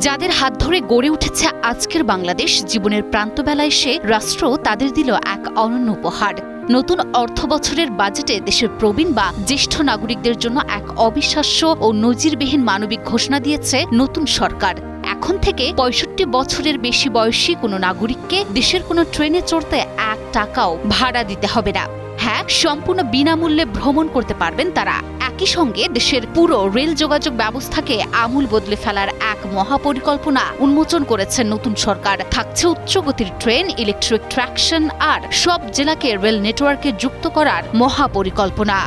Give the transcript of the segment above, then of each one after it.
যাদের হাত ধরে গড়ে উঠেছে আজকের বাংলাদেশ, জীবনের প্রান্তবেলায় এসে রাষ্ট্র তাদের দিল এক অনন্য উপহার। নতুন অর্থবছরের বাজেটে দেশের প্রবীণ বা জ্যেষ্ঠ নাগরিকদের জন্য এক অবিশ্বাস্য ও নজিরবিহীন মানবিক ঘোষণা দিয়েছে নতুন সরকার। এখন থেকে ৬৫ বছরের বেশি বয়সী কোনো নাগরিককে দেশের কোনো ট্রেনে চড়তে ১ টাকাও ভাড়া দিতে হবে না। হ্যাঁ, সম্পূর্ণ বিনামূল্যে ভ্রমণ করতে পারবেন তারা। একই সঙ্গে দেশের পুরো রেল যোগাযোগ ব্যবস্থাকে আমূল বদলে ফেলার এক মহাপরিকল্পনা উন্মোচন করেছে নতুন সরকার। থাকছে উচ্চগতির ট্রেন, ইলেকট্রিক ট্রাকশন আর সব জেলাকে রেল নেটওয়ার্কে যুক্ত করার মহাপরিকল্পনা।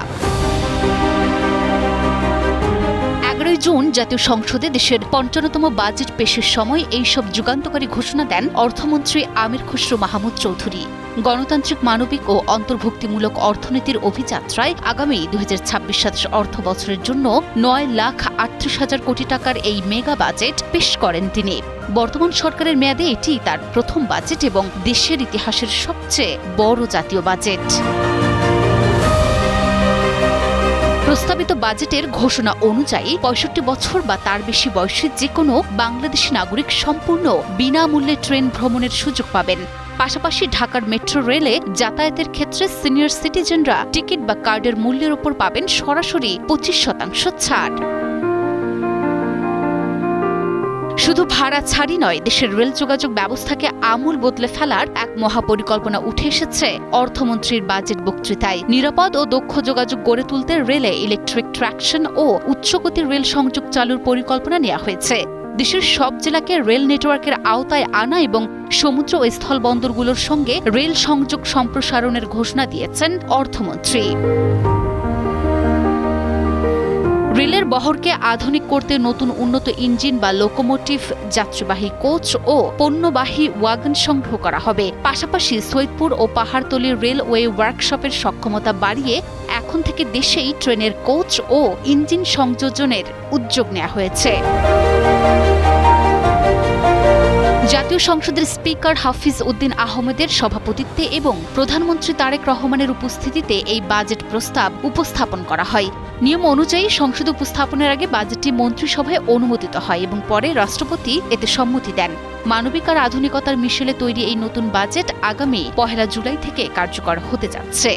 ১১ জুন জাতীয় সংসদে দেশের ৫৫তম বাজেট পেশের সময় এইসব যুগান্তকারী ঘোষণা দেন অর্থমন্ত্রী আমির খসরু মাহমুদ চৌধুরী। গণতান্ত্রিক, মানবিক ও অন্তর্ভুক্তিমূলক অর্থনীতির অভিযাত্রায় আগামী ২০২৬-২৭ অর্থ বছরের জন্য ৯,৩৮,০০০ কোটি টাকার এই মেগা বাজেট পেশ করেন তিনি। বর্তমান সরকারের মেয়াদে এটি তার প্রথম বাজেট এবং দেশের ইতিহাসের সবচেয়ে বড় জাতীয় বাজেট। প্রস্তাবিত বাজেটের ঘোষণা অনুযায়ী ৬৫ বছর বা তার বেশি বয়সী যে কোনো বাংলাদেশি নাগরিক সম্পূর্ণ বিনামূল্যে ট্রেন ভ্রমণের সুযোগ পাবেন। পাশাপাশি ঢাকার মেট্রো রেলে যাতায়াতের ক্ষেত্রে সিনিয়র সিটিজেনরা টিকিট বা কার্ডের মূল্যের উপর পাবেন সরাসরি ২৫% ছাড়। শুধু ভাড়া ছাড়ই নয়, দেশের রেল যোগাযোগ ব্যবস্থাকে আমূল বদলে ফেলার এক মহাপরিকল্পনা উঠে এসেছে অর্থমন্ত্রীর বাজেট বক্তৃতায়। নিরাপদ ও দক্ষ যোগাযোগ গড়ে তুলতে রেলে ইলেকট্রিক ট্রাকশন ও উচ্চগতির রেল সংযোগ চালুর পরিকল্পনা নেওয়া হয়েছে। দেশের সব জেলাকে রেল নেটওয়ার্কের আওতায় আনা এবং সমুদ্র ও স্থল বন্দরগুলোর সঙ্গে রেল সংযোগ সম্প্রসারণের ঘোষণা দিয়েছেন অর্থমন্ত্রী। রেলের বহরকে আধুনিক করতে নতুন উন্নত ইঞ্জিন বা লোকোমোটিভ, যাত্রীবাহী কোচ ও পণ্যবাহী ওয়াগন সংগ্রহ করা হবে। পাশাপাশি সৈয়দপুর ও পাহাড়তলী রেলওয়ে ওয়ার্কশপের সক্ষমতা বাড়িয়ে এখন থেকে দেশেই ট্রেনের কোচ ও ইঞ্জিন সংযোজনের উদ্যোগ নেওয়া হয়েছে। জাতীয় সংসদের স্পিকার হাফিজ উদ্দিন আহমেদের সভাপতিত্বে এবং প্রধানমন্ত্রী তারেক রহমানের উপস্থিতিতে এই বাজেট প্রস্তাব উপস্থাপন করা হয়। নিয়ম অনুযায়ী সংসদে উপস্থাপনের আগে বাজেটটি মন্ত্রিসভায় অনুমোদিত হয় এবং পরে রাষ্ট্রপতি এতে সম্মতি দেন। মানবিক আর আধুনিকতার মিশেলে তৈরি এই নতুন বাজেট আগামী ১ জুলাই থেকে কার্যকর হতে যাচ্ছে।